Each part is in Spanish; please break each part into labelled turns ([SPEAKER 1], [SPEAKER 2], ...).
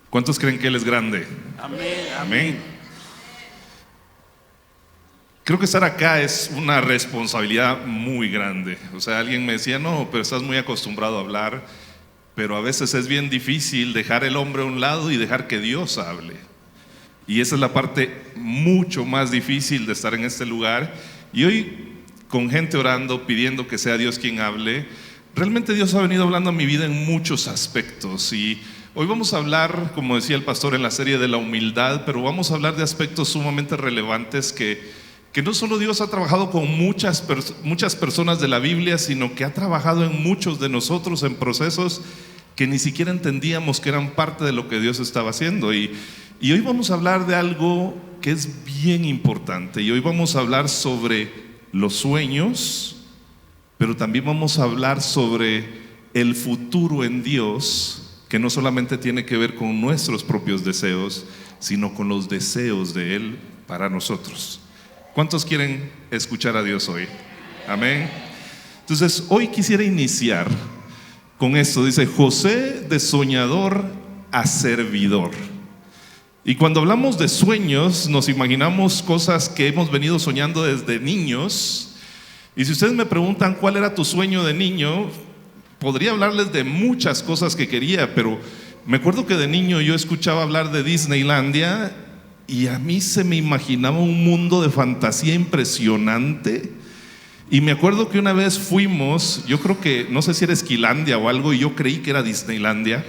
[SPEAKER 1] ¿Cuántos creen que Él es grande?
[SPEAKER 2] Amén.
[SPEAKER 1] Amén. Creo que estar acá es una responsabilidad muy grande. O sea, alguien me decía, no, pero estás muy acostumbrado a hablar, pero a veces es bien difícil dejar el hombre a un lado y dejar que Dios hable. Y esa es la parte mucho más difícil de estar en este lugar. Y hoy, con gente orando, pidiendo que sea Dios quien hable, realmente Dios ha venido hablando a mi vida en muchos aspectos. Y hoy vamos a hablar, como decía el pastor en la serie, de la humildad, pero vamos a hablar de aspectos sumamente relevantes que no solo Dios ha trabajado con muchas personas de la Biblia, sino que ha trabajado en muchos de nosotros en procesos que ni siquiera entendíamos que eran parte de lo que Dios estaba haciendo. Y hoy vamos a hablar de algo que es bien importante. Y hoy vamos a hablar sobre los sueños, pero también vamos a hablar sobre el futuro en Dios, que no solamente tiene que ver con nuestros propios deseos, sino con los deseos de Él para nosotros. ¿Cuántos quieren escuchar a Dios hoy? Amén. Entonces, hoy quisiera iniciar con esto. Dice, José de soñador a servidor. Y cuando hablamos de sueños, nos imaginamos cosas que hemos venido soñando desde niños. Y si ustedes me preguntan cuál era tu sueño de niño, podría hablarles de muchas cosas que quería, pero me acuerdo que de niño yo escuchaba hablar de Disneylandia y a mí se me imaginaba un mundo de fantasía impresionante. Y me acuerdo que una vez fuimos, yo creo que, no sé si era Esquilandia o algo, y yo creí que era Disneylandia.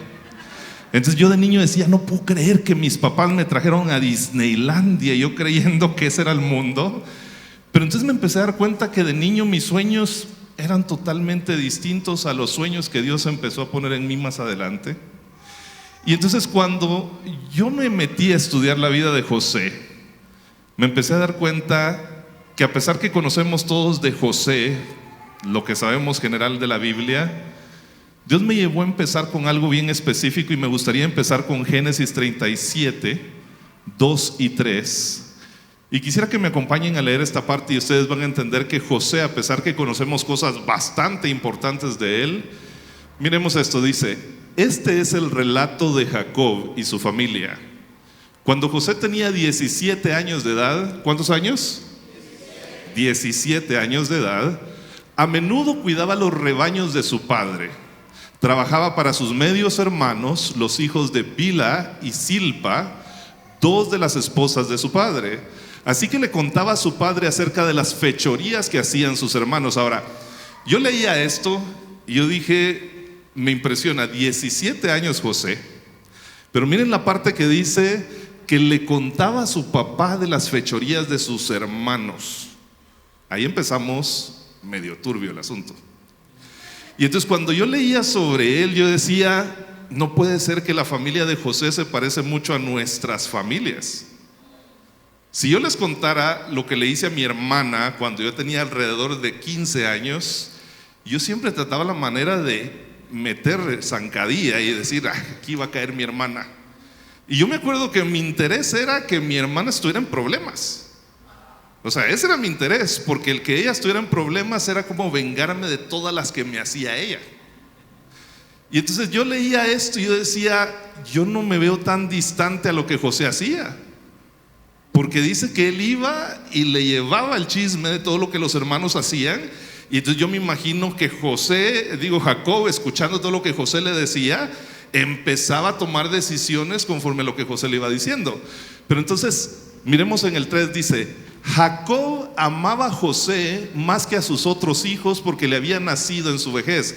[SPEAKER 1] Entonces yo de niño decía, no puedo creer que mis papás me trajeron a Disneylandia, yo creyendo que ese era el mundo. Pero entonces me empecé a dar cuenta que de niño mis sueños eran totalmente distintos a los sueños que Dios empezó a poner en mí más adelante. Y entonces cuando yo me metí a estudiar la vida de José, me empecé a dar cuenta que a pesar que conocemos todos de José, lo que sabemos general de la Biblia, Dios me llevó a empezar con algo bien específico y me gustaría empezar con Génesis 37, 2 y 3. Y quisiera que me acompañen a leer esta parte y ustedes van a entender que José, a pesar que conocemos cosas bastante importantes de él, miremos esto, dice, este es el relato de Jacob y su familia. Cuando José tenía 17 años de edad, ¿cuántos años? 17 años de edad, a menudo cuidaba los rebaños de su padre. Trabajaba para sus medios hermanos, los hijos de Bilha y Silpa, dos de las esposas de su padre. Así que le contaba a su padre acerca de las fechorías que hacían sus hermanos. Ahora, yo leía esto y yo dije, me impresiona, 17 años José, pero miren la parte que dice que le contaba a su papá de las fechorías de sus hermanos. Ahí empezamos medio turbio el asunto. Y entonces cuando yo leía sobre él, yo decía, no puede ser que la familia de José se parece mucho a nuestras familias. Si yo les contara lo que le hice a mi hermana cuando yo tenía alrededor de 15 años, yo siempre trataba la manera de meter zancadilla y decir, aquí va a caer mi hermana. Y yo me acuerdo que mi interés era que mi hermana estuviera en problemas. O sea, ese era mi interés, porque el que ella estuviera en problemas era como vengarme de todas las que me hacía ella. Y entonces yo leía esto y yo decía, yo no me veo tan distante a lo que José hacía, porque dice que él iba y le llevaba el chisme de todo lo que los hermanos hacían. Y entonces yo me imagino que Jacob, escuchando todo lo que José le decía, empezaba a tomar decisiones conforme a lo que José le iba diciendo. Pero entonces, miremos en el 3, dice, Jacob amaba a José más que a sus otros hijos porque le había nacido en su vejez.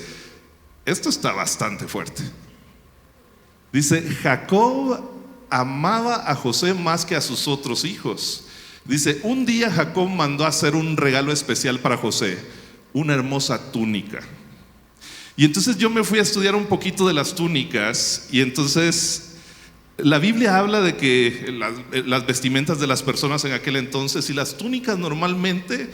[SPEAKER 1] Esto está bastante fuerte. Dice, Jacob amaba a José más que a sus otros hijos. Dice, un día Jacob mandó a hacer un regalo especial para José, una hermosa túnica. Y entonces yo me fui a estudiar un poquito de las túnicas. Y entonces la Biblia habla de que las vestimentas de las personas en aquel entonces, y las túnicas normalmente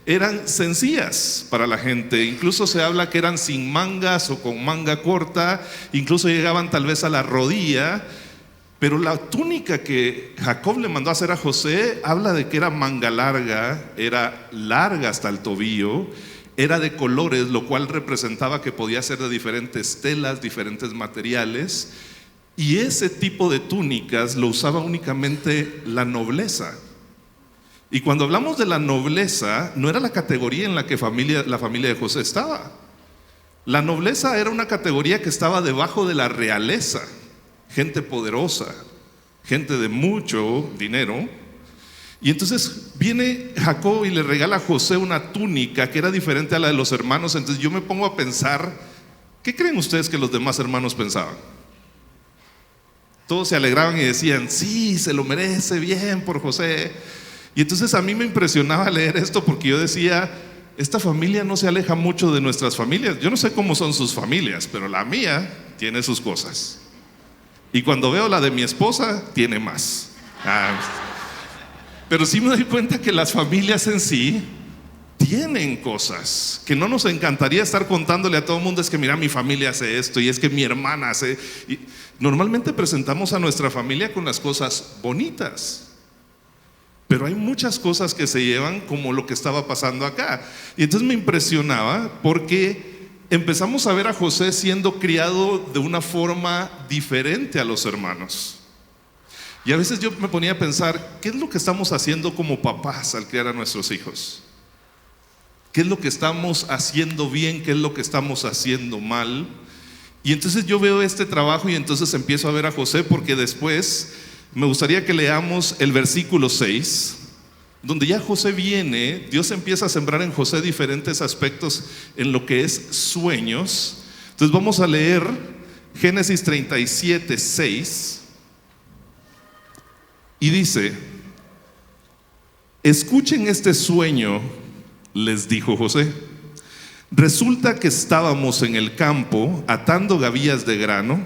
[SPEAKER 1] eran sencillas para la gente. Incluso se habla que eran sin mangas o con manga corta, incluso llegaban tal vez a la rodilla. Pero la túnica que Jacob le mandó a hacer a José habla de que era manga larga, era larga hasta el tobillo, era de colores, lo cual representaba que podía ser de diferentes telas, diferentes materiales. Y ese tipo de túnicas lo usaba únicamente la nobleza. Y cuando hablamos de la nobleza, no era la categoría en la que la familia de José estaba. La nobleza era una categoría que estaba debajo de la realeza, gente poderosa, gente de mucho dinero. Y entonces viene Jacob y le regala a José una túnica que era diferente a la de los hermanos. Entonces yo me pongo a pensar, ¿qué creen ustedes que los demás hermanos pensaban? Todos se alegraban y decían, sí, se lo merece, bien por José. Y entonces a mí me impresionaba leer esto porque yo decía, esta familia no se aleja mucho de nuestras familias. Yo no sé cómo son sus familias, pero la mía tiene sus cosas. Y cuando veo la de mi esposa, tiene más. Pero sí me doy cuenta que las familias en sí tienen cosas que no nos encantaría estar contándole a todo el mundo. Es que mira, mi familia hace esto y es que mi hermana hace. Y normalmente presentamos a nuestra familia con las cosas bonitas, pero hay muchas cosas que se llevan como lo que estaba pasando acá. Y entonces me impresionaba porque empezamos a ver a José siendo criado de una forma diferente a los hermanos. Y a veces yo me ponía a pensar, ¿qué es lo que estamos haciendo como papás al criar a nuestros hijos? ¿Qué es lo que estamos haciendo bien? ¿Qué es lo que estamos haciendo mal? Y entonces yo veo este trabajo y entonces empiezo a ver a José, porque después me gustaría que leamos el versículo 6, donde ya José viene, Dios empieza a sembrar en José diferentes aspectos en lo que es sueños. Entonces vamos a leer Génesis 37, 6. Y dice: escuchen este sueño, les dijo José. Resulta que estábamos en el campo atando gavillas de grano.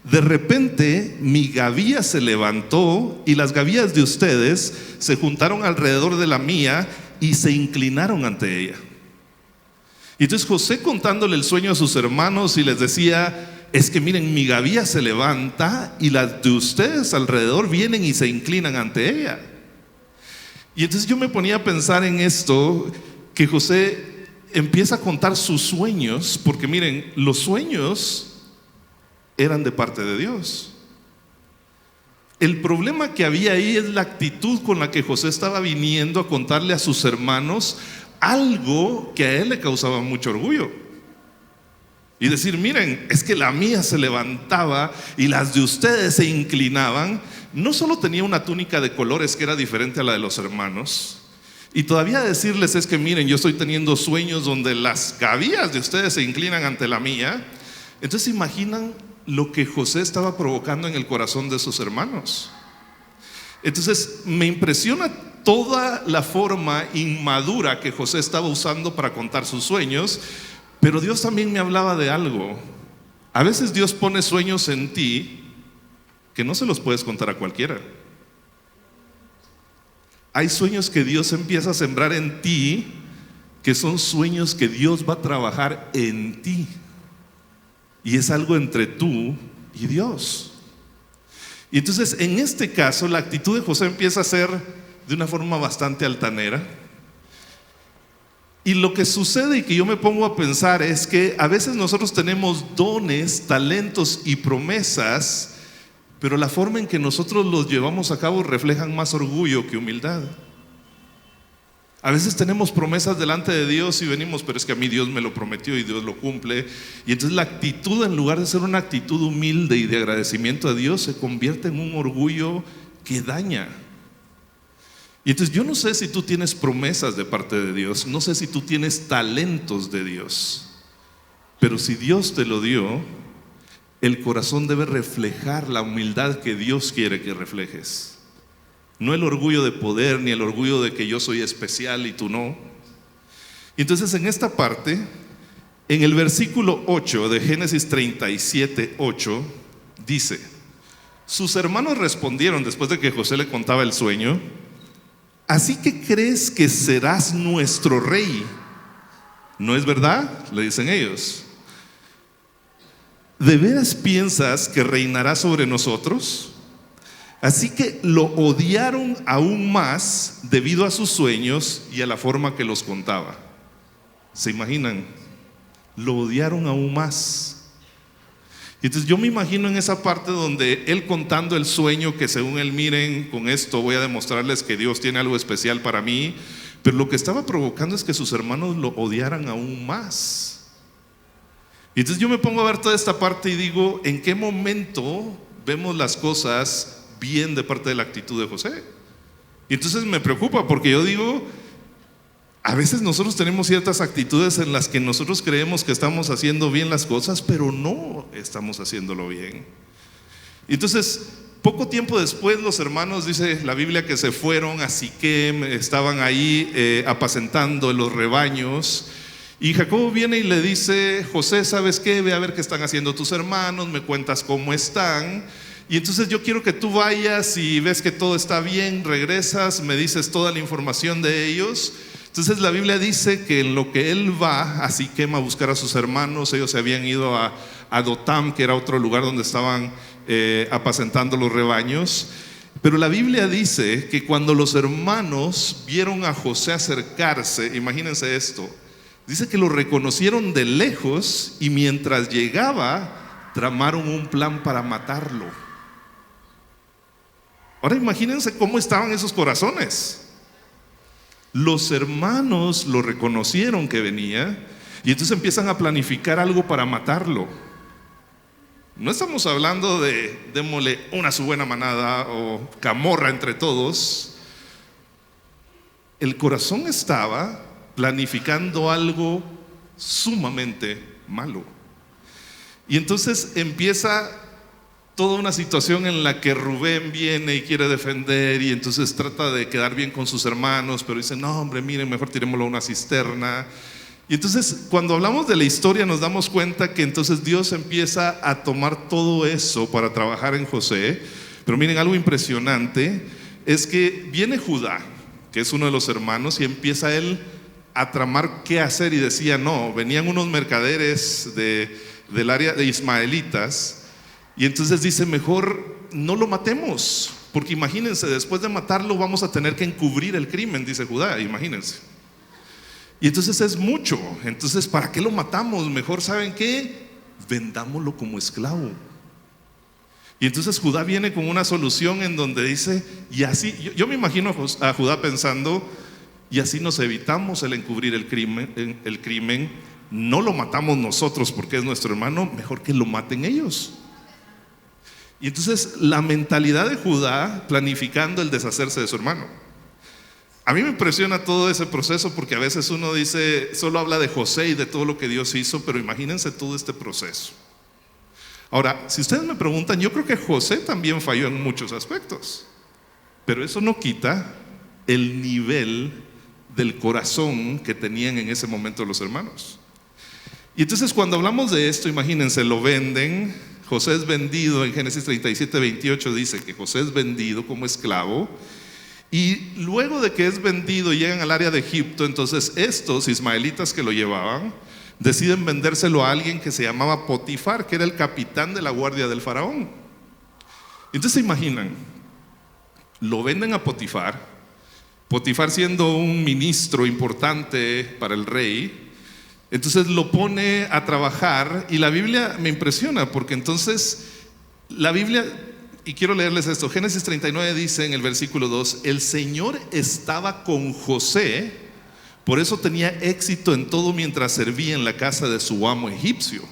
[SPEAKER 1] De repente mi gavilla se levantó y las gavillas de ustedes se juntaron alrededor de la mía y se inclinaron ante ella. Y entonces José, contándole el sueño a sus hermanos, y les decía: es que miren, mi gavilla se levanta y las de ustedes alrededor vienen y se inclinan ante ella. Y entonces yo me ponía a pensar en esto, que José empieza a contar sus sueños, porque miren, los sueños eran de parte de Dios. El problema que había ahí es la actitud con la que José estaba viniendo a contarle a sus hermanos algo que a él le causaba mucho orgullo. Y decir: miren, es que la mía se levantaba y las de ustedes se inclinaban. No solo tenía una túnica de colores que era diferente a la de los hermanos, y todavía decirles: es que miren, yo estoy teniendo sueños donde las gavillas de ustedes se inclinan ante la mía. Entonces imaginan lo que José estaba provocando en el corazón de sus hermanos. Entonces me impresiona toda la forma inmadura que José estaba usando para contar sus sueños. Pero Dios también me hablaba de algo. A veces Dios pone sueños en ti que no se los puedes contar a cualquiera. Hay sueños que Dios empieza a sembrar en ti, que son sueños que Dios va a trabajar en ti. Y es algo entre tú y Dios. Y entonces en este caso la actitud de José empieza a ser de una forma bastante altanera. Y lo que sucede y que yo me pongo a pensar es que a veces nosotros tenemos dones, talentos y promesas, pero la forma en que nosotros los llevamos a cabo reflejan más orgullo que humildad. A veces tenemos promesas delante de Dios y venimos: pero es que a mí Dios me lo prometió y Dios lo cumple. Y entonces la actitud, en lugar de ser una actitud humilde y de agradecimiento a Dios, se convierte en un orgullo que daña. Y entonces yo no sé si tú tienes promesas de parte de Dios, no sé si tú tienes talentos de Dios, pero si Dios te lo dio, el corazón debe reflejar la humildad que Dios quiere que reflejes. No el orgullo de poder, ni el orgullo de que yo soy especial y tú no. Y entonces en esta parte, en el versículo 8 de Génesis 37, 8, dice: sus hermanos respondieron, después de que José le contaba el sueño: ¿así que crees que serás nuestro rey? ¿No es verdad?, le dicen ellos. ¿De veras piensas que reinará sobre nosotros? Así que lo odiaron aún más debido a sus sueños y a la forma que los contaba. ¿Se imaginan? Lo odiaron aún más. Y entonces yo me imagino en esa parte donde él contando el sueño, que según él, miren, con esto voy a demostrarles que Dios tiene algo especial para mí, pero lo que estaba provocando es que sus hermanos lo odiaran aún más. Y entonces yo me pongo a ver toda esta parte y digo, ¿en qué momento vemos las cosas bien de parte de la actitud de José? Y entonces me preocupa porque yo digo, a veces nosotros tenemos ciertas actitudes en las que nosotros creemos que estamos haciendo bien las cosas, pero no estamos haciéndolo bien. Y entonces, poco tiempo después, los hermanos, dice la Biblia, que se fueron a Siquem, estaban ahí apacentando los rebaños. Y Jacobo viene y le dice, José, ¿sabes qué? Ve a ver qué están haciendo tus hermanos, me cuentas cómo están. Y entonces yo quiero que tú vayas y ves que todo está bien, regresas, me dices toda la información de ellos. Entonces la Biblia dice que en lo que él va a Siquem a buscar a sus hermanos, ellos se habían ido a Dotam, que era otro lugar donde estaban apacentando los rebaños. Pero la Biblia dice que cuando los hermanos vieron a José acercarse, imagínense esto, dice que lo reconocieron de lejos y mientras llegaba tramaron un plan para matarlo. Ahora imagínense cómo estaban esos corazones. Los hermanos lo reconocieron que venía y entonces empiezan a planificar algo para matarlo. No estamos hablando de démosle una su buena manada o camorra entre todos. El corazón estaba planificando algo sumamente malo. Y entonces empieza toda una situación en la que Rubén viene y quiere defender y entonces trata de quedar bien con sus hermanos, pero dice, no hombre, miren, mejor tirémoslo a una cisterna. Y entonces cuando hablamos de la historia nos damos cuenta que entonces Dios empieza a tomar todo eso para trabajar en José. Pero miren, algo impresionante es que viene Judá, que es uno de los hermanos, y empieza él a tramar qué hacer y decía, no, venían unos mercaderes del área de ismaelitas. Y entonces dice, mejor no lo matemos, porque imagínense, después de matarlo vamos a tener que encubrir el crimen, dice Judá, imagínense. Y entonces es mucho, entonces ¿para qué lo matamos? Mejor, ¿saben qué? Vendámoslo como esclavo. Y entonces Judá viene con una solución en donde dice, y así, yo me imagino a Judá pensando, y así nos evitamos el encubrir el crimen, no lo matamos nosotros porque es nuestro hermano, mejor que lo maten ellos. Y entonces la mentalidad de Judá planificando el deshacerse de su hermano. A mí me impresiona todo ese proceso porque a veces uno dice, solo habla de José y de todo lo que Dios hizo, pero imagínense todo este proceso. Ahora, si ustedes me preguntan, yo creo que José también falló en muchos aspectos, pero eso no quita el nivel del corazón que tenían en ese momento los hermanos. Y entonces cuando hablamos de esto, imagínense, lo venden. José es vendido, en Génesis 37:28 dice que José es vendido como esclavo. Y luego de que es vendido llegan al área de Egipto. Entonces estos ismaelitas que lo llevaban deciden vendérselo a alguien que se llamaba Potifar, que era el capitán de la guardia del faraón. Entonces se imaginan, lo venden a Potifar, Potifar siendo un ministro importante para el rey. Entonces lo pone a trabajar y la Biblia me impresiona porque entonces la Biblia, y quiero leerles esto, Génesis 39 dice en el versículo 2, el Señor estaba con José, por eso tenía éxito en todo mientras servía en la casa de su amo egipcio.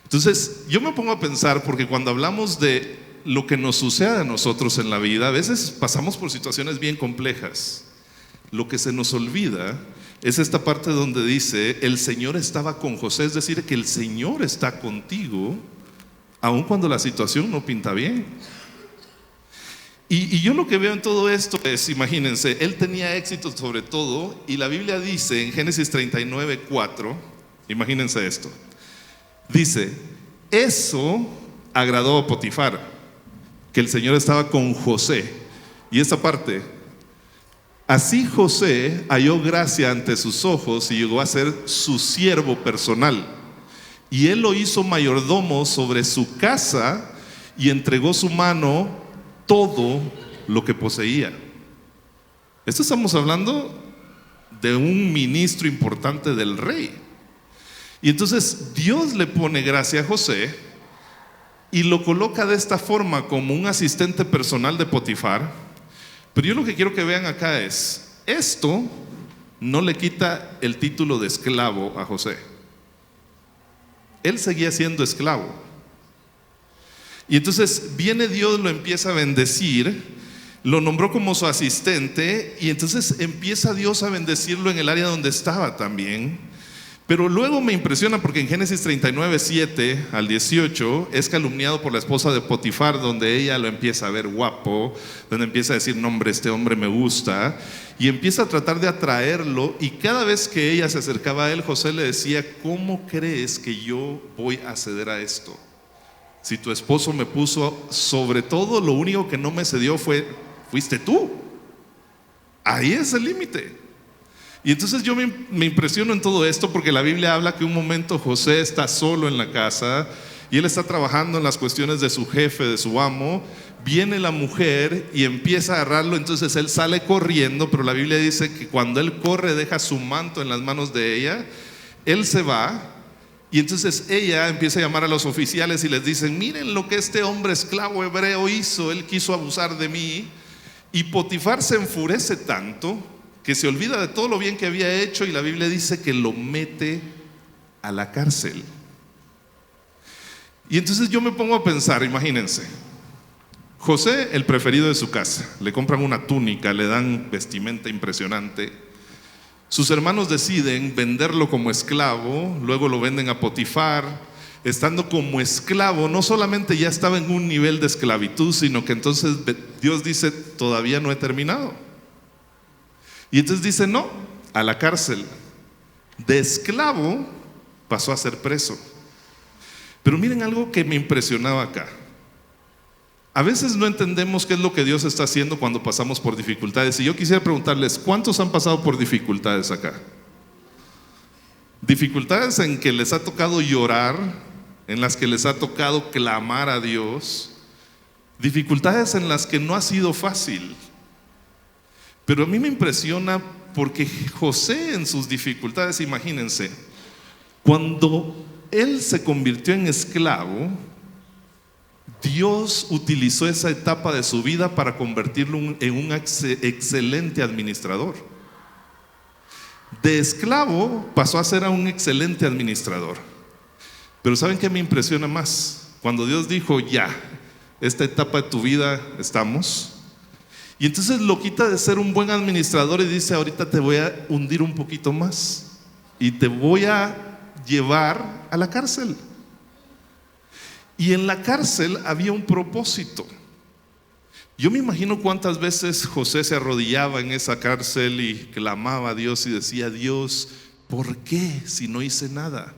[SPEAKER 1] Entonces yo me pongo a pensar porque cuando hablamos de lo que nos sucede a nosotros en la vida, a veces pasamos por situaciones bien complejas. Lo que se nos olvida es esta parte donde dice, el Señor estaba con José, es decir, que el Señor está contigo, aun cuando la situación no pinta bien. Y yo lo que veo en todo esto es, imagínense, él tenía éxito sobre todo, y la Biblia dice en Génesis 39:4, imagínense esto, dice, eso agradó a Potifar, que el Señor estaba con José. Y esta parte, así José halló gracia ante sus ojos y llegó a ser su siervo personal. Y él lo hizo mayordomo sobre su casa y entregó su mano todo lo que poseía. Esto estamos hablando de un ministro importante del rey. Y entonces Dios le pone gracia a José y lo coloca de esta forma como un asistente personal de Potifar. Pero yo lo que quiero que vean acá es, esto no le quita el título de esclavo a José. Él seguía siendo esclavo. Y entonces viene Dios, lo empieza a bendecir, lo nombró como su asistente, y entonces empieza Dios a bendecirlo en el área donde estaba también. Pero luego me impresiona porque en Génesis 39, 7 al 18 es calumniado por la esposa de Potifar, donde ella lo empieza a ver guapo, donde empieza a decir, no hombre, este hombre me gusta, y empieza a tratar de atraerlo, y cada vez que ella se acercaba a él, José le decía, ¿cómo crees que yo voy a ceder a esto? Si tu esposo me puso sobre todo, lo único que no me cedió fuiste tú. Ahí es el límite. Y entonces yo me impresiono en todo esto porque la Biblia habla que un momento José está solo en la casa y él está trabajando en las cuestiones de su jefe, de su amo. Viene la mujer y empieza a agarrarlo, entonces él sale corriendo, pero la Biblia dice que cuando él corre deja su manto en las manos de ella, él se va y entonces ella empieza a llamar a los oficiales y les dicen, miren lo que este hombre esclavo hebreo hizo, él quiso abusar de mí. Y Potifar se enfurece tanto que se olvida de todo lo bien que había hecho y la Biblia dice que lo mete a la cárcel. Y entonces yo me pongo a pensar, imagínense, José, el preferido de su casa, le compran una túnica, le dan vestimenta impresionante. Sus hermanos deciden venderlo como esclavo, luego lo venden a Potifar. Estando como esclavo, no solamente ya estaba en un nivel de esclavitud, sino que entonces Dios dice, todavía no he terminado. Y entonces dice, no, a la cárcel. De esclavo pasó a ser preso. Pero miren algo que me impresionaba acá. A veces no entendemos qué es lo que Dios está haciendo cuando pasamos por dificultades. Y yo quisiera preguntarles, ¿cuántos han pasado por dificultades acá? Dificultades en que les ha tocado llorar, en las que les ha tocado clamar a Dios. Dificultades en las que no ha sido fácil. Pero a mí me impresiona porque José en sus dificultades, imagínense, cuando él se convirtió en esclavo, Dios utilizó esa etapa de su vida para convertirlo en un excelente administrador. De esclavo pasó a ser un excelente administrador. Pero ¿saben qué me impresiona más? Cuando Dios dijo, ya, esta etapa de tu vida estamos. Y entonces lo quita de ser un buen administrador y dice, ahorita te voy a hundir un poquito más y te voy a llevar a la cárcel. Y en la cárcel había un propósito. Yo me imagino cuántas veces José se arrodillaba en esa cárcel y clamaba a Dios y decía, Dios, ¿por qué si no hice nada?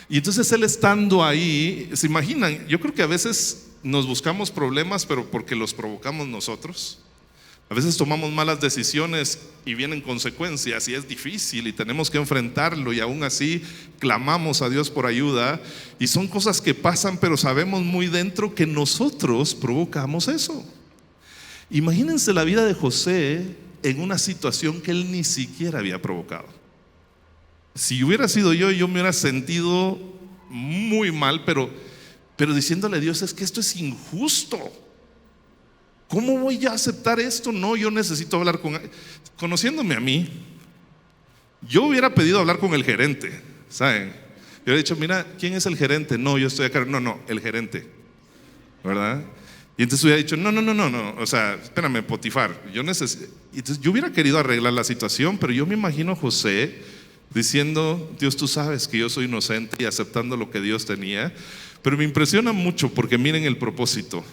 [SPEAKER 1] Y entonces él estando ahí, ¿se imaginan? Yo creo que a veces nos buscamos problemas, pero porque los provocamos nosotros. A veces tomamos malas decisiones y vienen consecuencias y es difícil y tenemos que enfrentarlo y aún así clamamos a Dios por ayuda y son cosas que pasan, pero sabemos muy dentro que nosotros provocamos eso. Imagínense la vida de José en una situación que él ni siquiera había provocado. Si hubiera sido yo me hubiera sentido muy mal, pero diciéndole a Dios, es que esto es injusto. ¿Cómo voy a aceptar esto? No, yo necesito hablar conociéndome a mí, yo hubiera pedido hablar con el gerente, ¿saben? Yo hubiera dicho, mira, ¿quién es el gerente? No, yo estoy acá. No, el gerente, ¿verdad? Y entonces hubiera dicho, no, o sea, espérame, Potifar, entonces yo hubiera querido arreglar la situación, pero yo me imagino a José diciendo, Dios, tú sabes que yo soy inocente, y aceptando lo que Dios tenía. Pero me impresiona mucho porque miren el propósito.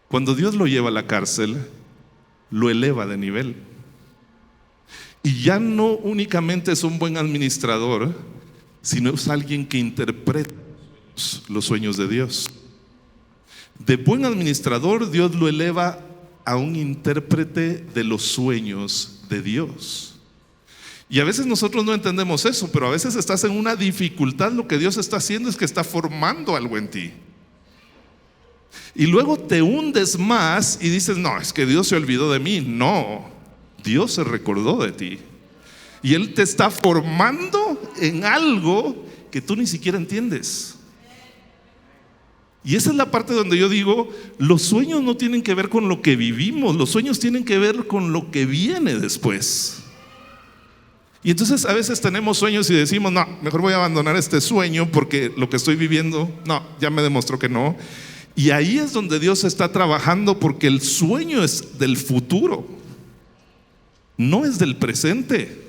[SPEAKER 1] Cuando Dios lo lleva a la cárcel, lo eleva de nivel. Y ya no únicamente es un buen administrador, sino es alguien que interpreta los sueños de Dios. De buen administrador, Dios lo eleva a un intérprete de los sueños de Dios. Y a veces nosotros no entendemos eso, pero a veces estás en una dificultad, lo que Dios está haciendo es que está formando algo en ti. Y luego te hundes más y dices, no, es que Dios se olvidó de mí. No, Dios se recordó de ti. Y Él te está formando en algo que tú ni siquiera entiendes. Y esa es la parte donde yo digo, los sueños no tienen que ver con lo que vivimos, los sueños tienen que ver con lo que viene después. Y entonces a veces tenemos sueños y decimos, no, mejor voy a abandonar este sueño porque lo que estoy viviendo, no, ya me demostró que no. Y ahí es donde Dios está trabajando, porque el sueño es del futuro, no es del presente.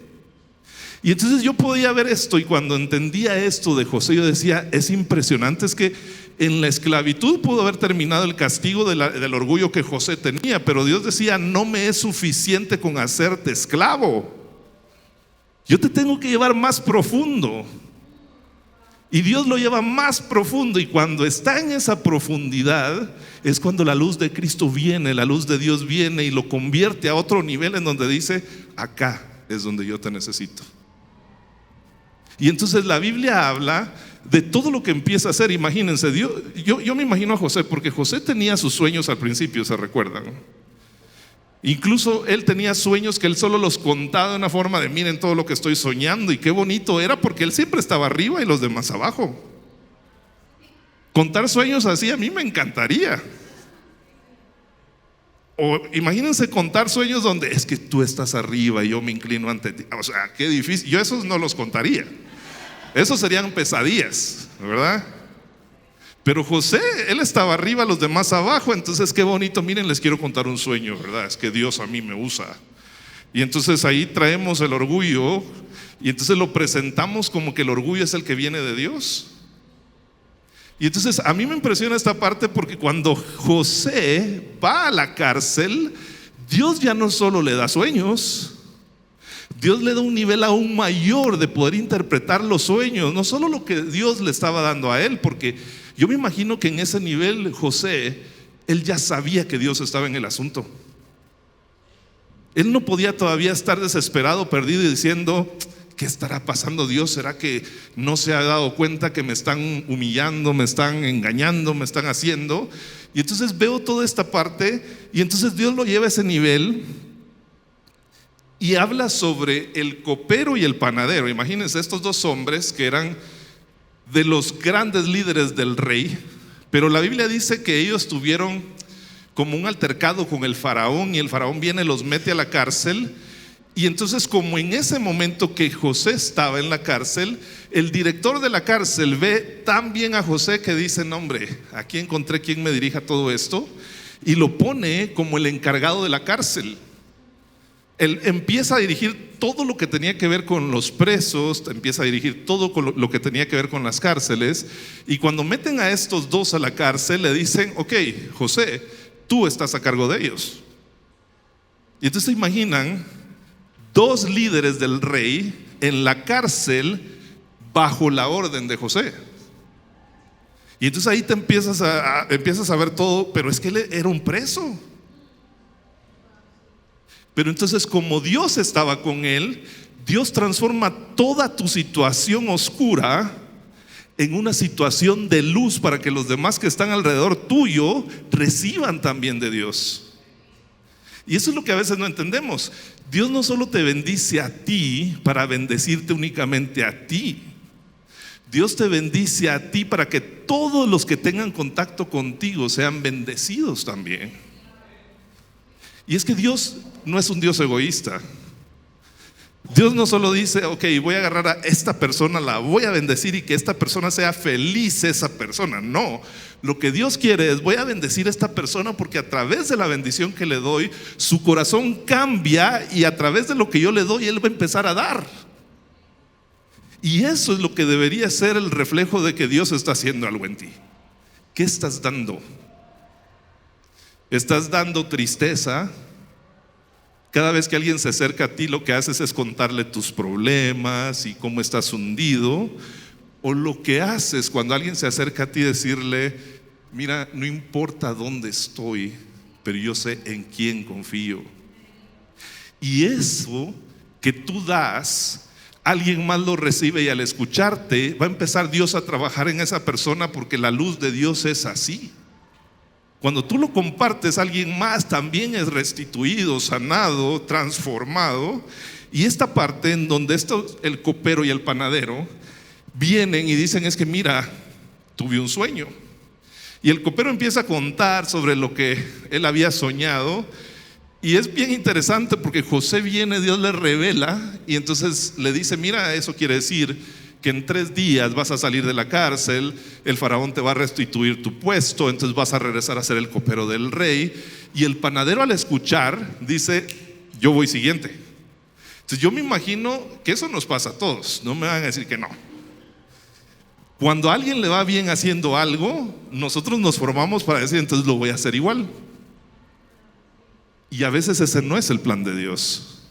[SPEAKER 1] Y entonces yo podía ver esto, y cuando entendía esto de José, yo decía, es impresionante, es que en la esclavitud pudo haber terminado el castigo del orgullo que José tenía, pero Dios decía, no me es suficiente con hacerte esclavo, yo te tengo que llevar más profundo. Y Dios lo lleva más profundo, y cuando está en esa profundidad es cuando la luz de Cristo viene, la luz de Dios viene y lo convierte a otro nivel en donde dice, acá es donde yo te necesito. Y entonces la Biblia habla de todo lo que empieza a hacer. Imagínense, yo me imagino a José, porque José tenía sus sueños al principio, ¿se recuerdan? Incluso él tenía sueños que él solo los contaba de una forma de, miren todo lo que estoy soñando, y qué bonito era, porque él siempre estaba arriba y los demás abajo. Contar sueños así a mí me encantaría. O imagínense contar sueños donde es que tú estás arriba y yo me inclino ante ti. O sea, qué difícil. Yo esos no los contaría. Esos serían pesadillas, ¿verdad? Pero José, él estaba arriba, los demás abajo. Entonces qué bonito. Miren, les quiero contar un sueño, ¿verdad? Es que Dios a mí me usa. Y entonces ahí traemos el orgullo, y entonces lo presentamos como que el orgullo es el que viene de Dios. Y entonces a mí me impresiona esta parte, porque cuando José va a la cárcel, Dios ya no solo le da sueños, Dios le da un nivel aún mayor de poder interpretar los sueños. No solo lo que Dios le estaba dando a él, porque yo me imagino que en ese nivel José, él ya sabía que Dios estaba en el asunto. Él no podía todavía estar desesperado, perdido y diciendo, ¿qué estará pasando Dios? ¿Será que no se ha dado cuenta que me están humillando, me están engañando, me están haciendo? Y entonces veo toda esta parte, y entonces Dios lo lleva a ese nivel y habla sobre el copero y el panadero. Imagínense estos dos hombres que eran de los grandes líderes del rey, pero la Biblia dice que ellos tuvieron como un altercado con el faraón, y el faraón viene, los mete a la cárcel. Y entonces, como en ese momento que José estaba en la cárcel, el director de la cárcel ve tan bien a José que dice, no, hombre, aquí encontré quien me dirija todo esto, y lo pone como el encargado de la cárcel. Él empieza a dirigir todo lo que tenía que ver con los presos, empieza a dirigir todo lo que tenía que ver con las cárceles. Y cuando meten a estos dos a la cárcel, le dicen, ok, José, tú estás a cargo de ellos. Y entonces se imaginan dos líderes del rey en la cárcel bajo la orden de José. Y entonces ahí te empiezas a ver todo, pero es que él era un preso. Pero entonces, como Dios estaba con él, Dios transforma toda tu situación oscura en una situación de luz, para que los demás que están alrededor tuyo reciban también de Dios. Y eso es lo que a veces no entendemos. Dios no solo te bendice a ti para bendecirte únicamente a ti. Dios te bendice a ti para que todos los que tengan contacto contigo sean bendecidos también. Y es que Dios no es un Dios egoísta. Dios no solo dice, ok, voy a agarrar a esta persona, la voy a bendecir y que esta persona sea feliz, esa persona. No, lo que Dios quiere es, voy a bendecir a esta persona porque a través de la bendición que le doy, su corazón cambia, y a través de lo que yo le doy, él va a empezar a dar. Y eso es lo que debería ser el reflejo de que Dios está haciendo algo en ti. ¿Qué estás dando? ¿Estás dando tristeza? Cada vez que alguien se acerca a ti, lo que haces es contarle tus problemas y cómo estás hundido. O lo que haces cuando alguien se acerca a ti, decirle, mira, no importa dónde estoy, pero yo sé en quién confío. Y eso que tú das, alguien más lo recibe, y al escucharte va a empezar Dios a trabajar en esa persona, porque la luz de Dios es así. Cuando tú lo compartes, alguien más también es restituido, sanado, transformado. Y esta parte en donde el copero y el panadero vienen y dicen, es que mira, tuve un sueño. Y el copero empieza a contar sobre lo que él había soñado. Y es bien interesante porque José viene, Dios le revela y entonces le dice: mira, eso quiere decir que en 3 días vas a salir de la cárcel, el faraón te va a restituir tu puesto, entonces vas a regresar a ser el copero del rey. Y el panadero, al escuchar, dice: yo voy siguiente. Entonces yo me imagino que eso nos pasa a todos, no me van a decir que no. Cuando a alguien le va bien haciendo algo, nosotros nos formamos para decir: entonces lo voy a hacer igual. Y a veces ese no es el plan de Dios.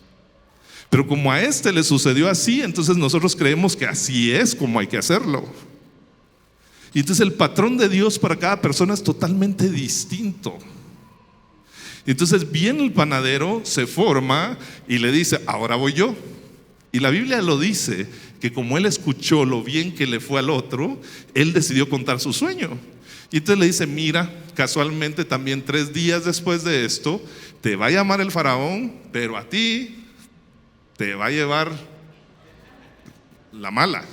[SPEAKER 1] Pero como a este le sucedió así, entonces nosotros creemos que así es como hay que hacerlo. Y entonces el patrón de Dios para cada persona es totalmente distinto. Entonces viene el panadero, se forma y le dice: ahora voy yo. Y la Biblia lo dice, que como él escuchó lo bien que le fue al otro, él decidió contar su sueño. Y entonces le dice: mira, casualmente también 3 días después de esto te va a llamar el faraón, pero a ti te va a llevar la mala.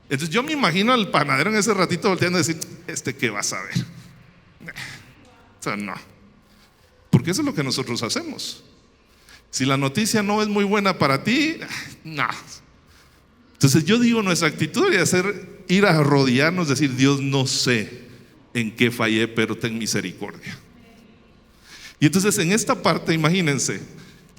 [SPEAKER 1] Entonces yo me imagino al panadero en ese ratito volteando y decir: ¿qué vas a ver? O sea, no. Porque eso es lo que nosotros hacemos. Si la noticia no es muy buena para ti, no. Entonces yo digo, nuestra actitud debería ser ir a arrodillarnos, decir: Dios, no sé en qué fallé, pero ten misericordia. Y entonces en esta parte, imagínense,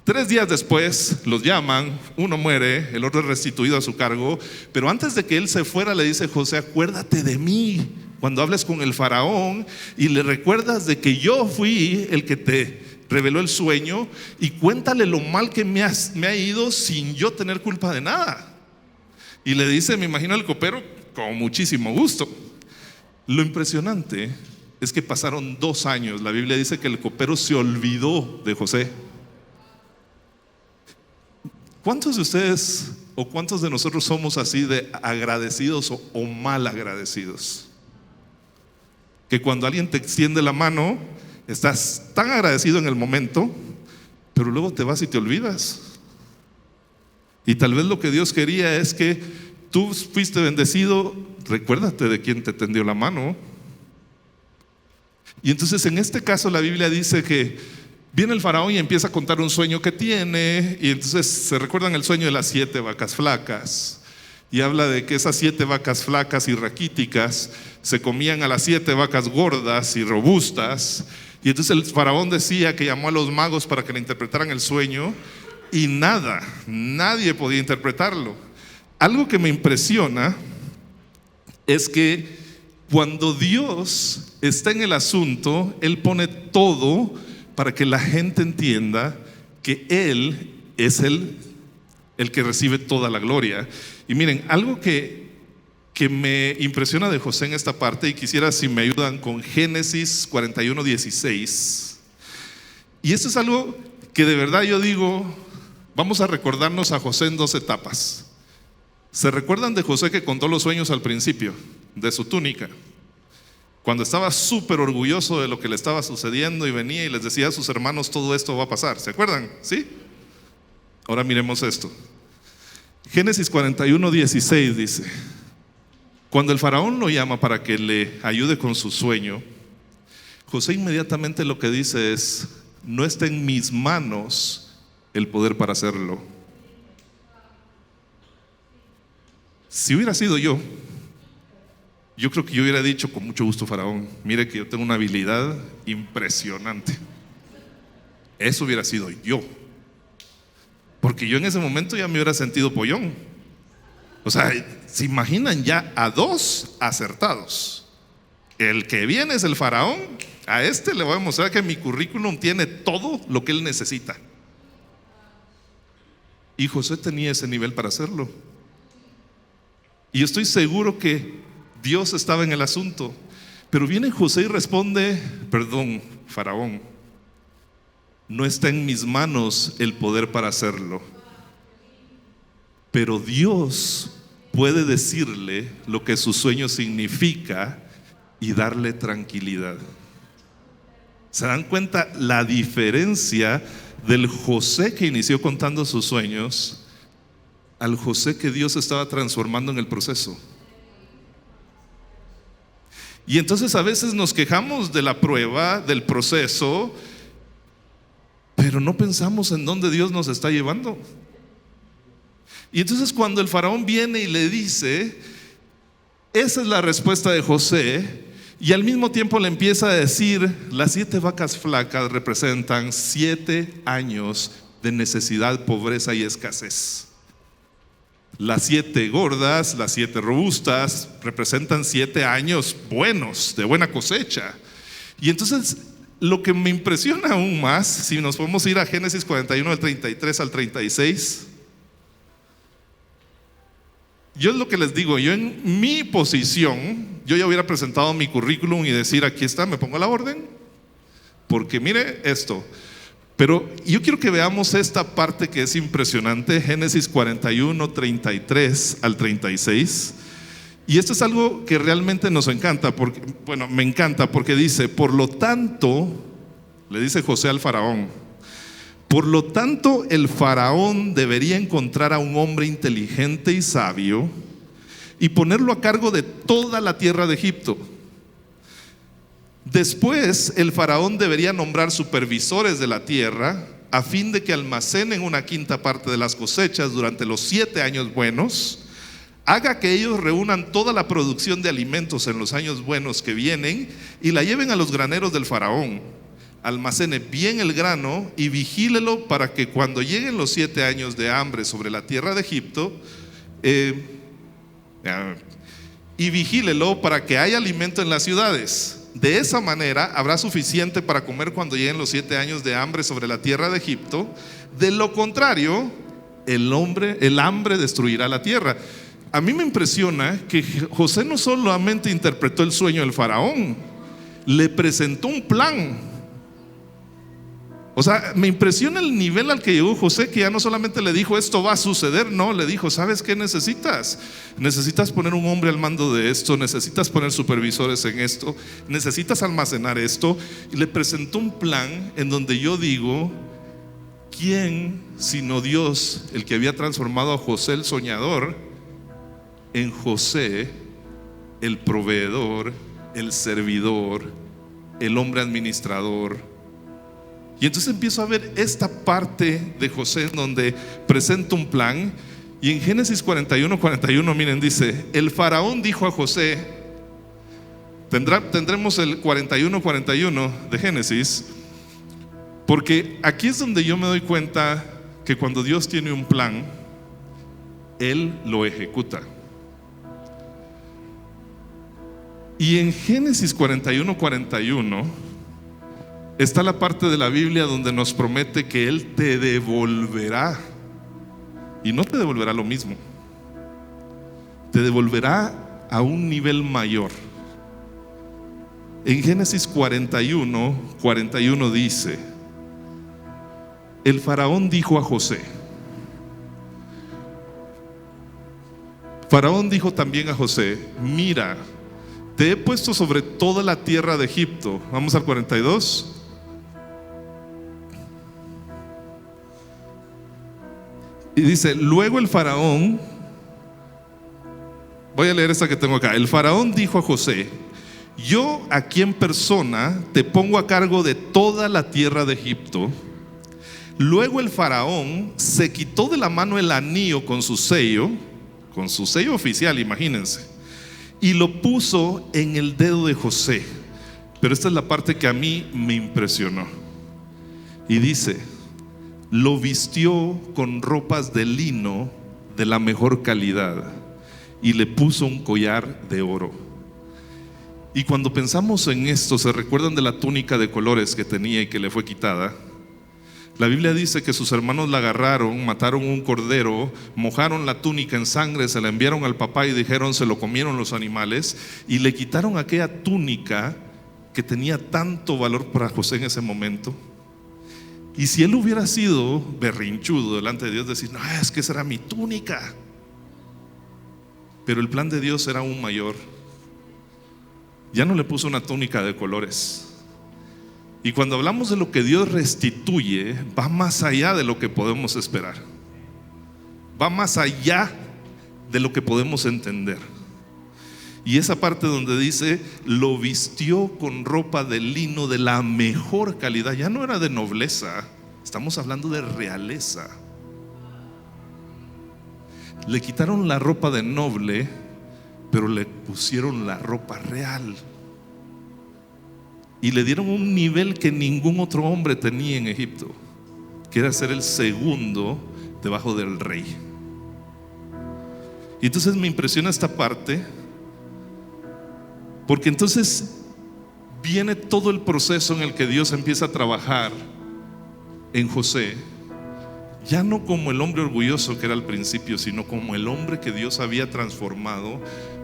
[SPEAKER 1] 3 días después los llaman, uno muere, el otro es restituido a su cargo. Pero antes de que él se fuera, le dice José: acuérdate de mí cuando hables con el faraón y le recuerdas de que yo fui el que te reveló el sueño, y cuéntale lo mal que me ha ido sin yo tener culpa de nada. Y le dice, me imagino, el copero con muchísimo gusto. Lo impresionante es que pasaron 2 años. La Biblia dice que el copero se olvidó de José. ¿Cuántos de ustedes o cuántos de nosotros somos así de agradecidos o mal agradecidos? Que cuando alguien te extiende la mano, estás tan agradecido en el momento, pero luego te vas y te olvidas. Y tal vez lo que Dios quería es que tú fuiste bendecido, recuérdate de quién te tendió la mano. Y entonces en este caso la Biblia dice que viene el faraón y empieza a contar un sueño que tiene. Y entonces se recuerdan el sueño de las 7 vacas flacas. Y habla de que esas 7 vacas flacas y raquíticas se comían a las 7 vacas gordas y robustas. Y entonces el faraón decía que llamó a los magos para que le interpretaran el sueño, y nadie podía interpretarlo. Algo que me impresiona es que cuando Dios está en el asunto, Él pone todo para que la gente entienda que Él es el que recibe toda la gloria. Y miren, algo que me impresiona de José en esta parte, y quisiera si me ayudan con Génesis 41:16. Y esto es algo que de verdad yo digo, vamos a recordarnos a José en 2 etapas. ¿Se recuerdan de José que contó los sueños al principio, de su túnica? Cuando estaba súper orgulloso de lo que le estaba sucediendo y venía y les decía a sus hermanos: todo esto va a pasar. ¿Se acuerdan? ¿Sí? Ahora miremos esto. Génesis 41:16 dice: cuando el faraón lo llama para que le ayude con su sueño, José inmediatamente lo que dice es: no está en mis manos el poder para hacerlo. Si hubiera sido yo creo que yo hubiera dicho: con mucho gusto, faraón, mire que yo tengo una habilidad impresionante. Eso hubiera sido yo, porque yo en ese momento ya me hubiera sentido pollón. O sea, ¿se imaginan ya a 2 acertados? El que viene es el faraón. A le voy a mostrar que mi currículum tiene todo lo que él necesita. Y José tenía ese nivel para hacerlo. Y yo estoy seguro que Dios estaba en el asunto. Pero viene José y responde: perdón, faraón, no está en mis manos el poder para hacerlo. Pero Dios puede decirle lo que su sueño significa y darle tranquilidad. ¿Se dan cuenta la diferencia del José que inició contando sus sueños al José que Dios estaba transformando en el proceso? Y entonces a veces nos quejamos de la prueba, del proceso, pero no pensamos en dónde Dios nos está llevando. Y entonces cuando el faraón viene y le dice, esa es la respuesta de José, y al mismo tiempo le empieza a decir, las 7 vacas flacas representan 7 años de necesidad, pobreza y escasez. Las 7 gordas, las 7 robustas, representan 7 años buenos, de buena cosecha. Y entonces lo que me impresiona aún más, si nos podemos ir a Génesis 41 del 33 al 36, yo es lo que les digo, yo en mi posición, yo ya hubiera presentado mi currículum y decir, aquí está, me pongo a la orden, porque mire esto. Pero yo quiero que veamos esta parte que es impresionante, Génesis 41, 33 al 36. Y esto es algo que realmente nos encanta, porque, bueno, me encanta porque dice, por lo tanto, le dice José al faraón, por lo tanto el faraón debería encontrar a un hombre inteligente y sabio y ponerlo a cargo de toda la tierra de Egipto. Después el faraón debería nombrar supervisores de la tierra a fin de que almacenen una quinta parte de las cosechas durante los 7 años buenos, haga que ellos reúnan toda la producción de alimentos en los años buenos que vienen y la lleven a los graneros del faraón, almacene bien el grano y vigílelo para que cuando lleguen los 7 años de hambre sobre la tierra de Egipto, y vigílelo para que haya alimento en las ciudades. De esa manera habrá suficiente para comer cuando lleguen los 7 años de hambre sobre la tierra de Egipto. De lo contrario, el hambre destruirá la tierra. A mí me impresiona que José no solamente interpretó el sueño del faraón, le presentó un plan. O sea, me impresiona el nivel al que llegó José, que ya no solamente le dijo esto va a suceder, no, le dijo, ¿sabes qué necesitas? Necesitas poner un hombre al mando de esto, necesitas poner supervisores en esto, necesitas almacenar esto. Y le presentó un plan en donde yo digo, ¿quién sino Dios, el que había transformado a José el soñador, en José el proveedor, el servidor, el hombre administrador? Y entonces empiezo a ver esta parte de José en donde presenta un plan. Y en Génesis 41, 41, miren, dice, el faraón dijo a José, tendremos el 41, 41 de Génesis, porque aquí es donde yo me doy cuenta que cuando Dios tiene un plan, Él lo ejecuta. Y en Génesis 41, 41 está la parte de la Biblia donde nos promete que Él te devolverá. Y no te devolverá lo mismo, te devolverá a un nivel mayor. En Génesis 41, 41 dice, el faraón dijo a José, Faraón dijo también a José, mira, te he puesto sobre toda la tierra de Egipto. Vamos al 42. Y dice, luego el faraón, voy a leer esta que tengo acá. El faraón dijo a José, yo aquí en persona te pongo a cargo de toda la tierra de Egipto. Luego el faraón se quitó de la mano el anillo con su sello oficial, imagínense, y lo puso en el dedo de José. Pero esta es la parte que a mí me impresionó. Y dice, lo vistió con ropas de lino de la mejor calidad y le puso un collar de oro. Y cuando pensamos en esto, ¿se recuerdan de la túnica de colores que tenía y que le fue quitada? La Biblia dice que sus hermanos la agarraron, mataron un cordero, mojaron la túnica en sangre, se la enviaron al papá y dijeron se lo comieron los animales, y le quitaron aquella túnica que tenía tanto valor para José en ese momento. Y si él hubiera sido berrinchudo delante de Dios, decir, no, es que esa era mi túnica. Pero el plan de Dios era aún mayor. Ya no le puso una túnica de colores. Y cuando hablamos de lo que Dios restituye, va más allá de lo que podemos esperar. Va más allá de lo que podemos entender. Y esa parte donde dice, lo vistió con ropa de lino de la mejor calidad, ya no era de nobleza, estamos hablando de realeza. Le quitaron la ropa de noble, pero le pusieron la ropa real. Y le dieron un nivel que ningún otro hombre tenía en Egipto, que era ser el segundo debajo del rey. Y entonces me impresiona esta parte, porque entonces viene todo el proceso en el que Dios empieza a trabajar en José, ya no como el hombre orgulloso que era al principio, sino como el hombre que Dios había transformado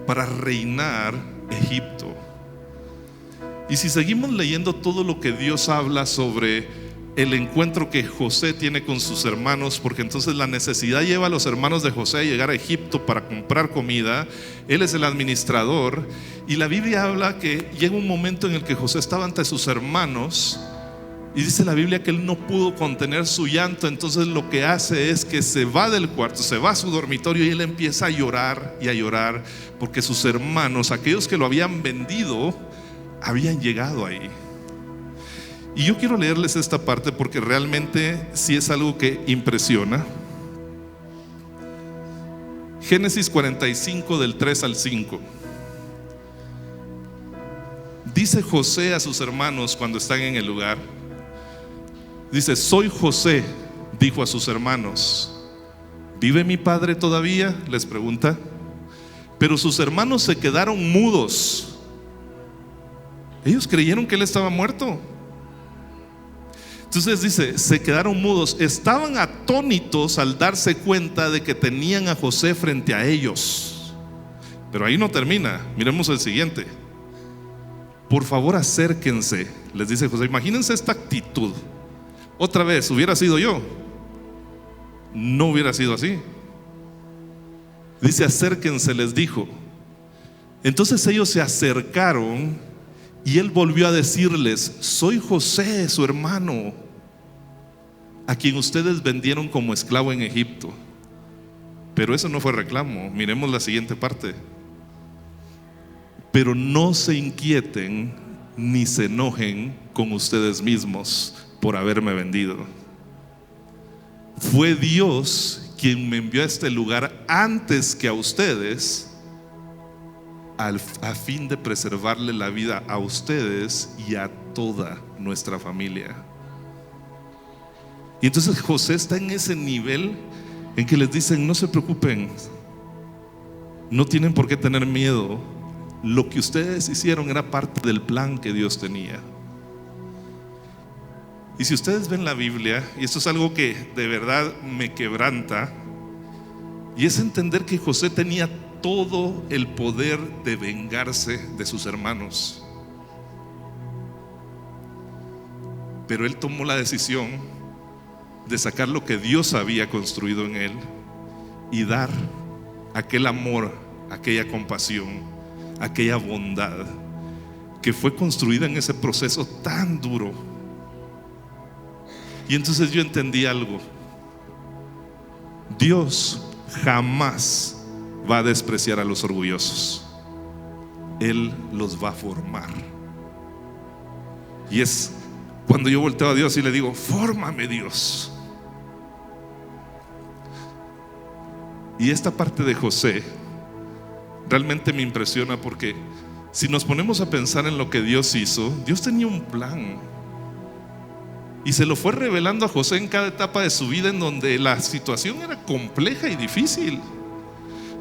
[SPEAKER 1] para reinar Egipto. Y si seguimos leyendo todo lo que Dios habla sobre el encuentro que José tiene con sus hermanos, porque entonces la necesidad lleva a los hermanos de José a llegar a Egipto para comprar comida. Él es el administrador, y la Biblia habla que llega un momento en el que José estaba ante sus hermanos, y dice la Biblia que él no pudo contener su llanto. Entonces lo que hace es que se va del cuarto, se va a su dormitorio, y él empieza a llorar y a llorar, porque sus hermanos, aquellos que lo habían vendido, habían llegado ahí. Y yo quiero leerles esta parte porque realmente sí es algo que impresiona. Génesis 45 del 3 al 5. Dice José a sus hermanos cuando están en el lugar, dice: soy José, dijo a sus hermanos. ¿Vive mi padre todavía?, les pregunta. Pero sus hermanos se quedaron mudos. Ellos creyeron que él estaba muerto. Entonces dice, se quedaron mudos, estaban atónitos al darse cuenta de que tenían a José frente a ellos. Pero ahí no termina, miremos el siguiente. Por favor, acérquense, les dice José. Imagínense esta actitud. Otra vez, hubiera sido yo, no hubiera sido así. Dice, acérquense, les dijo. Entonces ellos se acercaron, y él volvió a decirles: soy José, su hermano, a quien ustedes vendieron como esclavo en Egipto. Pero eso no fue reclamo. Miremos la siguiente parte. Pero no se inquieten ni se enojen con ustedes mismos por haberme vendido. Fue Dios quien me envió a este lugar antes que a ustedes, a fin de preservarle la vida a ustedes y a toda nuestra familia. Y entonces José está en ese nivel en que les dicen: no se preocupen, no tienen por qué tener miedo. Lo que ustedes hicieron era parte del plan que Dios tenía. Y si ustedes ven la Biblia, y esto es algo que de verdad me quebranta, y es entender que José tenía todo el poder de vengarse de sus hermanos, pero él tomó la decisión de sacar lo que Dios había construido en él y dar aquel amor, aquella compasión, aquella bondad que fue construida en ese proceso tan duro. Y entonces yo entendí algo: Dios jamás va a despreciar a los orgullosos. Él los va a formar. Y es cuando yo volteo a Dios y le digo: fórmame, Dios. Y esta parte de José realmente me impresiona, porque si nos ponemos a pensar en lo que Dios hizo, Dios tenía un plan y se lo fue revelando a José en cada etapa de su vida, en donde la situación era compleja y difícil.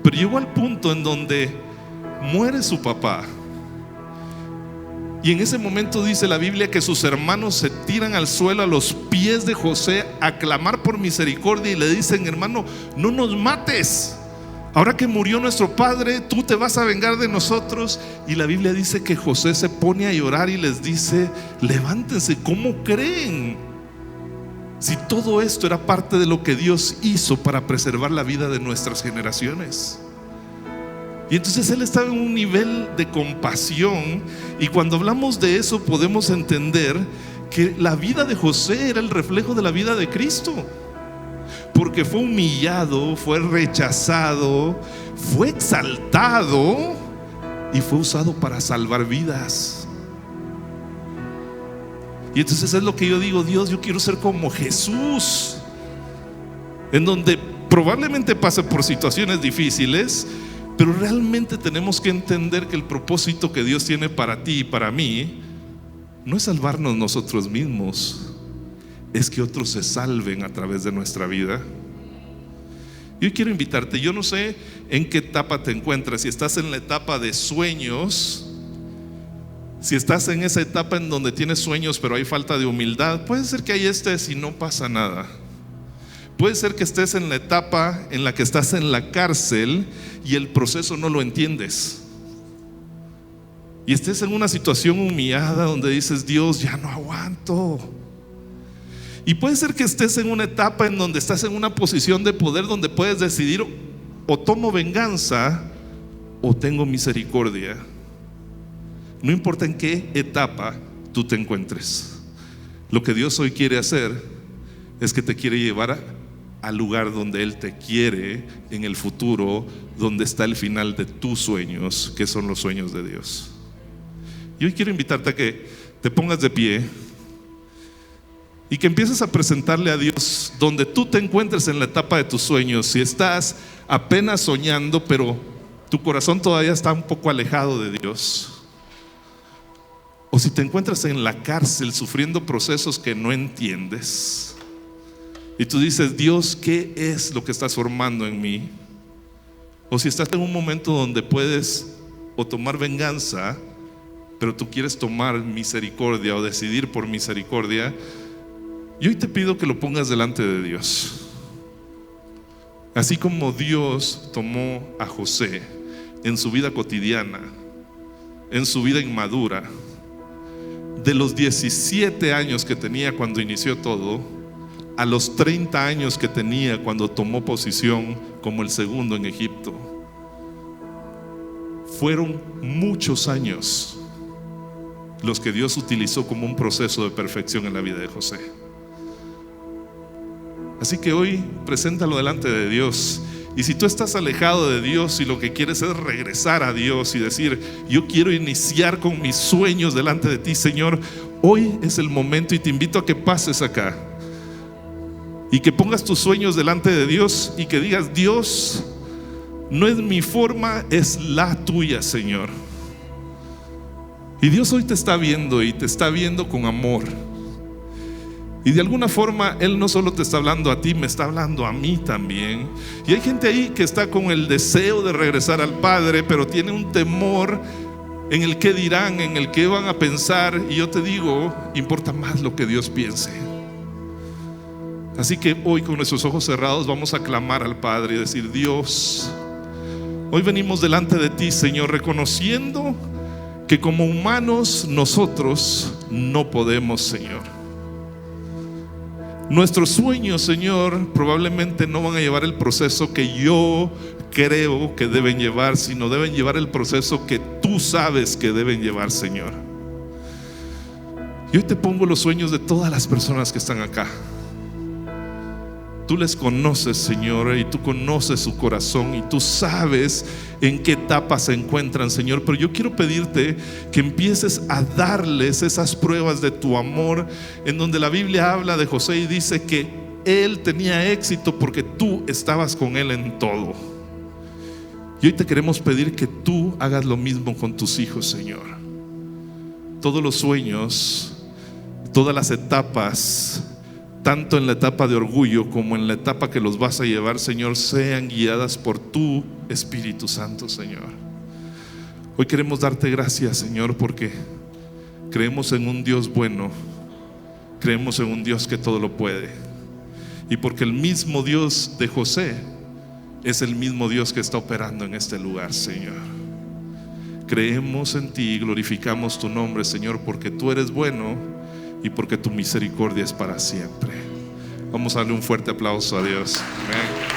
[SPEAKER 1] Pero llegó al punto en donde muere su papá, y en ese momento dice la Biblia que sus hermanos se tiran al suelo a los pies de José a clamar por misericordia, y le dicen: hermano, no nos mates, ahora que murió nuestro padre, tú te vas a vengar de nosotros. Y la Biblia dice que José se pone a llorar y les dice: levántense, ¿cómo creen? Si todo esto era parte de lo que Dios hizo para preservar la vida de nuestras generaciones. Y entonces él estaba en un nivel de compasión, y cuando hablamos de eso podemos entender que la vida de José era el reflejo de la vida de Cristo, porque fue humillado, fue rechazado, fue exaltado, y fue usado para salvar vidas. Y entonces es lo que yo digo: Dios, yo quiero ser como Jesús, en donde probablemente pase por situaciones difíciles, pero realmente tenemos que entender que el propósito que Dios tiene para ti y para mí no es salvarnos nosotros mismos, es que otros se salven a través de nuestra vida. Yo quiero invitarte, yo no sé en qué etapa te encuentras, si estás en la etapa de sueños, si estás en esa etapa en donde tienes sueños pero hay falta de humildad, puede ser que ahí estés y no pasa nada. Puede ser que estés en la etapa en la que estás en la cárcel y el proceso no lo entiendes, y estés en una situación humillada donde dices: Dios, ya no aguanto. Y puede ser que estés en una etapa en donde estás en una posición de poder donde puedes decidir: o tomo venganza o tengo misericordia. No importa en qué etapa tú te encuentres, lo que Dios hoy quiere hacer es que te quiere llevar al lugar donde Él te quiere en el futuro, donde está el final de tus sueños, que son los sueños de Dios. Y hoy quiero invitarte a que te pongas de pie y que empieces a presentarle a Dios donde tú te encuentres en la etapa de tus sueños. Si estás apenas soñando, pero tu corazón todavía está un poco alejado de Dios, o si te encuentras en la cárcel sufriendo procesos que no entiendes y tú dices: Dios, ¿qué es lo que estás formando en mí? O si estás en un momento donde puedes o tomar venganza, pero tú quieres tomar misericordia o decidir por misericordia, y hoy te pido que lo pongas delante de Dios. Así como Dios tomó a José en su vida cotidiana, en su vida inmadura, de los 17 años que tenía cuando inició todo, a los 30 años que tenía cuando tomó posición como el segundo en Egipto, fueron muchos años los que Dios utilizó como un proceso de perfección en la vida de José. Así que hoy preséntalo delante de Dios. Y si tú estás alejado de Dios y lo que quieres es regresar a Dios y decir: yo quiero iniciar con mis sueños delante de ti, Señor, hoy es el momento, y te invito a que pases acá y que pongas tus sueños delante de Dios y que digas: Dios, no es mi forma, es la tuya, Señor. Y Dios hoy te está viendo, y te está viendo con amor. Y de alguna forma Él no solo te está hablando a ti, me está hablando a mí también. Y hay gente ahí que está con el deseo de regresar al Padre, pero tiene un temor en el que dirán, en el que van a pensar. Y yo te digo, importa más lo que Dios piense. Así que hoy, con nuestros ojos cerrados, vamos a clamar al Padre y decir: Dios, hoy venimos delante de ti, Señor, reconociendo que como humanos nosotros no podemos, Señor. Nuestros sueños, Señor, probablemente no van a llevar el proceso que yo creo que deben llevar, sino deben llevar el proceso que tú sabes que deben llevar, Señor. Y hoy te pongo los sueños de todas las personas que están acá. Tú les conoces, Señor, y tú conoces su corazón, y tú sabes en qué etapa se encuentran, Señor. Pero yo quiero pedirte que empieces a darles esas pruebas de tu amor, en donde la Biblia habla de José y dice que él tenía éxito porque tú estabas con él en todo. Y hoy te queremos pedir que tú hagas lo mismo con tus hijos, Señor. Todos los sueños, todas las etapas, tanto en la etapa de orgullo como en la etapa que los vas a llevar, Señor, sean guiadas por tu Espíritu Santo, Señor. Hoy queremos darte gracias, Señor, porque creemos en un Dios bueno, creemos en un Dios que todo lo puede, y porque el mismo Dios de José es el mismo Dios que está operando en este lugar, Señor. Creemos en ti y glorificamos tu nombre, Señor, porque tú eres bueno y porque tu misericordia es para siempre. Vamos a darle un fuerte aplauso a Dios. Amén.